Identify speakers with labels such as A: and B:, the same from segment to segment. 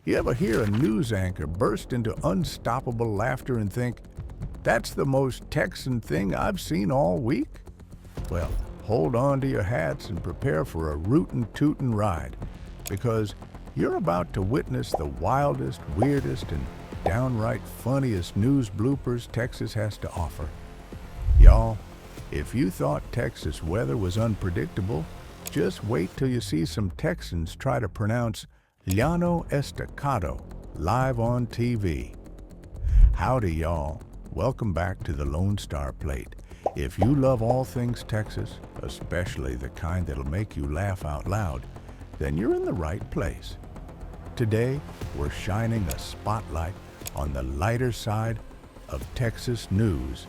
A: You ever hear a news anchor burst into unstoppable laughter and think, that's the most Texan thing I've seen all week? Well, hold on to your hats and prepare for a rootin' tootin' ride, because you're about to witness the wildest, weirdest, and downright funniest news bloopers Texas has to offer. Y'all, if you thought Texas weather was unpredictable, just wait till you see some Texans try to pronounce Llano Estacado live on TV. Howdy, y'all. Welcome back to the Lone Star Plate. If you love all things Texas, especially the kind that'll make you laugh out loud, then you're in the right place. Today, we're shining a spotlight on the lighter side of Texas news,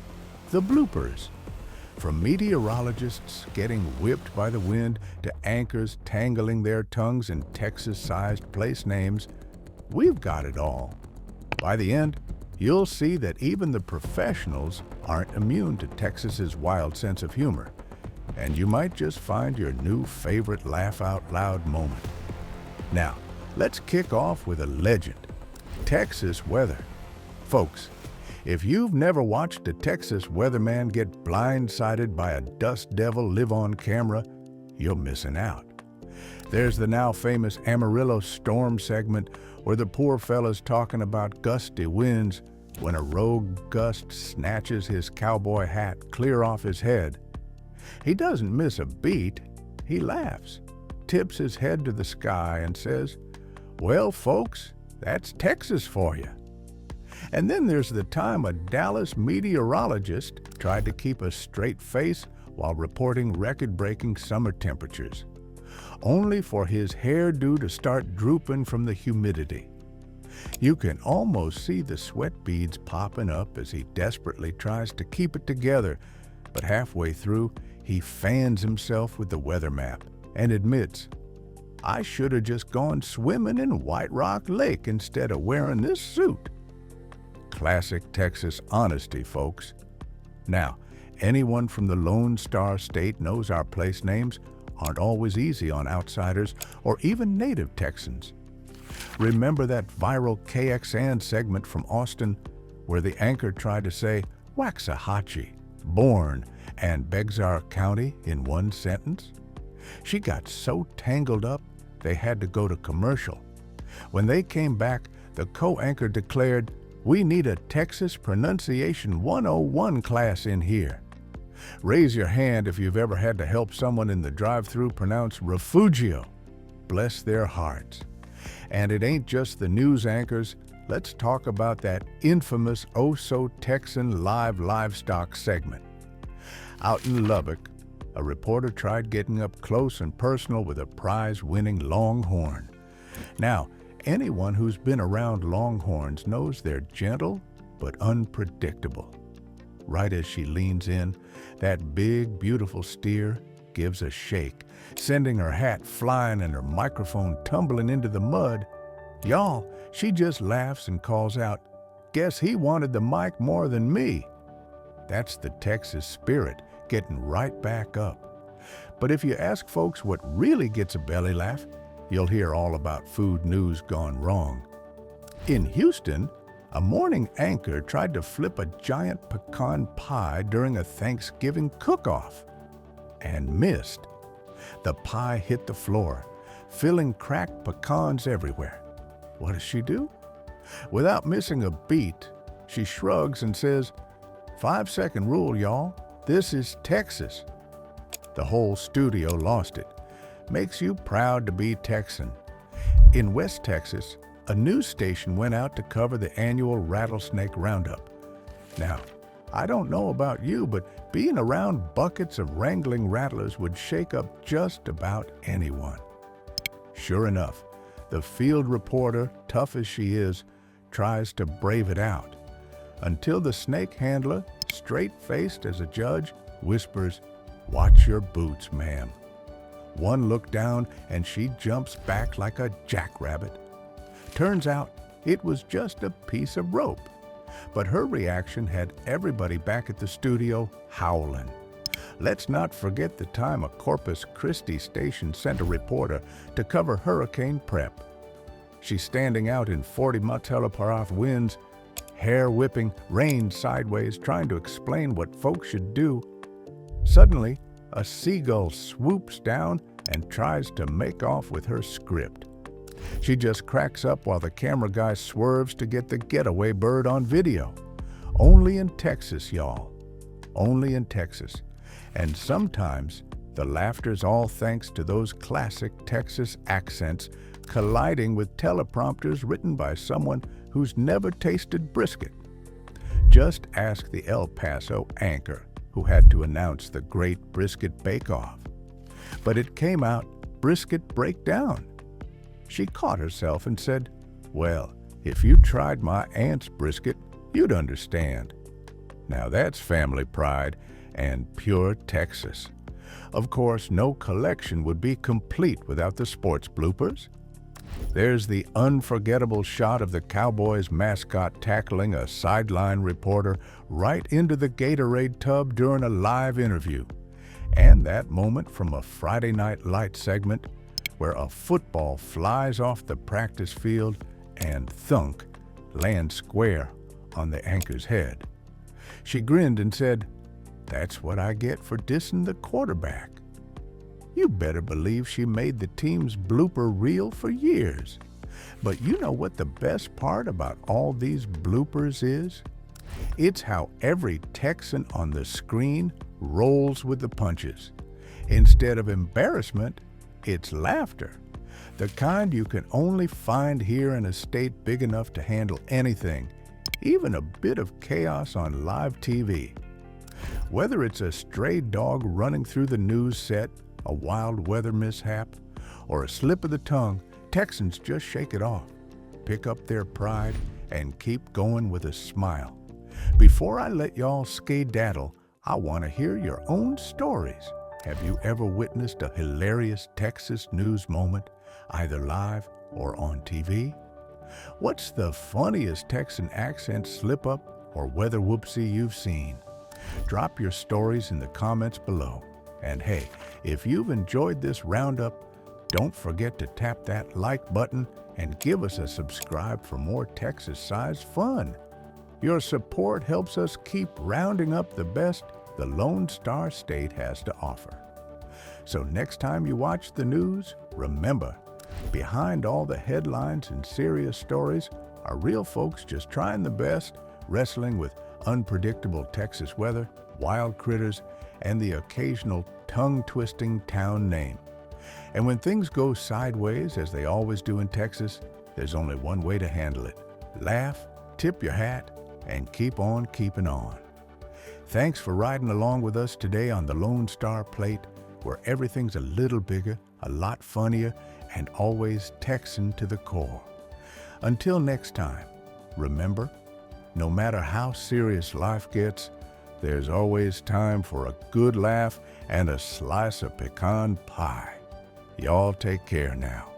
A: the bloopers. From meteorologists getting whipped by the wind to anchors tangling their tongues in Texas-sized place names, we've got it all. By the end, you'll see that even the professionals aren't immune to Texas's wild sense of humor, and you might just find your new favorite laugh-out-loud moment. Now, let's kick off with a legend, Texas weather. Folks, if you've never watched a Texas weatherman get blindsided by a dust devil live on camera, you're missing out. There's the now famous Amarillo storm segment where the poor fella's talking about gusty winds when a rogue gust snatches his cowboy hat clear off his head. He doesn't miss a beat. He laughs, tips his head to the sky and says, "Well, folks, that's Texas for you." And then there's the time a Dallas meteorologist tried to keep a straight face while reporting record-breaking summer temperatures, only for his hairdo to start drooping from the humidity. You can almost see the sweat beads popping up as he desperately tries to keep it together, but halfway through, he fans himself with the weather map and admits, "I should have just gone swimming in White Rock Lake instead of wearing this suit." Classic Texas honesty, folks. Now, anyone from the Lone Star State knows our place names aren't always easy on outsiders or even native Texans. Remember that viral KXAN segment from Austin where the anchor tried to say Waxahachie, Bourne, and Bexar County in one sentence? She got so tangled up they had to go to commercial. When they came back, the co-anchor declared, "We need a Texas Pronunciation 101 class in here." Raise your hand if you've ever had to help someone in the drive-thru pronounce refugio. Bless their hearts. And it ain't just the news anchors. Let's talk about that infamous oh-so-Texan live livestock segment. Out in Lubbock, a reporter tried getting up close and personal with a prize-winning longhorn. Now, anyone who's been around longhorns knows they're gentle but unpredictable. Right as she leans in, that big, beautiful steer gives a shake, sending her hat flying and her microphone tumbling into the mud. Y'all, she just laughs and calls out, "Guess he wanted the mic more than me." That's the Texas spirit getting right back up. But if you ask folks what really gets a belly laugh, you'll hear all about food news gone wrong. In Houston, a morning anchor tried to flip a giant pecan pie during a Thanksgiving cook-off and missed. The pie hit the floor, filling cracked pecans everywhere. What does she do? Without missing a beat, she shrugs and says, 5-second rule, y'all. This is Texas." The whole studio lost it. Makes you proud to be Texan. In West Texas, a news station went out to cover the annual rattlesnake roundup. Now, I don't know about you, but being around buckets of wrangling rattlers would shake up just about anyone. Sure enough, the field reporter, tough as she is, tries to brave it out, until the snake handler, straight-faced as a judge, whispers, "Watch your boots, ma'am." One look down and she jumps back like a jackrabbit. Turns out it was just a piece of rope. But her reaction had everybody back at the studio howling. Let's not forget the time a Corpus Christi station sent a reporter to cover hurricane prep. She's standing out in 40 mph winds, hair whipping, rain sideways, trying to explain what folks should do. Suddenly, a seagull swoops down and tries to make off with her script. She just cracks up while the camera guy swerves to get the getaway bird on video. Only in Texas, y'all. Only in Texas. And sometimes the laughter's all thanks to those classic Texas accents colliding with teleprompters written by someone who's never tasted brisket. Just ask the El Paso anchor who had to announce the Great Brisket Bake-Off. But it came out Brisket Breakdown. She caught herself and said, "Well, if you tried my aunt's brisket, you'd understand." Now that's family pride and pure Texas. Of course, no collection would be complete without the sports bloopers. There's the unforgettable shot of the Cowboys mascot tackling a sideline reporter right into the Gatorade tub during a live interview. And that moment from a Friday Night Lights segment where a football flies off the practice field and thunk lands square on the anchor's head. She grinned and said, "That's what I get for dissing the quarterback." You better believe she made the team's blooper reel for years. But you know what the best part about all these bloopers is? It's how every Texan on the screen rolls with the punches. Instead of embarrassment, it's laughter. The kind you can only find here in a state big enough to handle anything, even a bit of chaos on live TV. Whether it's a stray dog running through the news set, a wild weather mishap, or a slip of the tongue, Texans just shake it off, pick up their pride, and keep going with a smile. Before I let y'all skedaddle, I want to hear your own stories. Have you ever witnessed a hilarious Texas news moment, either live or on TV? What's the funniest Texan accent slip-up or weather whoopsie you've seen? Drop your stories in the comments below. And hey, if you've enjoyed this roundup, don't forget to tap that like button and give us a subscribe for more Texas-sized fun. Your support helps us keep rounding up the best the Lone Star State has to offer. So next time you watch the news, remember, behind all the headlines and serious stories are real folks just trying the best, wrestling with unpredictable Texas weather, wild critters, and the occasional tongue-twisting town name. And when things go sideways, as they always do in Texas, there's only one way to handle it. Laugh, tip your hat, and keep on keeping on. Thanks for riding along with us today on the Lone Star Plate, where everything's a little bigger, a lot funnier, and always Texan to the core. Until next time, remember, no matter how serious life gets, there's always time for a good laugh and a slice of pecan pie. Y'all take care now.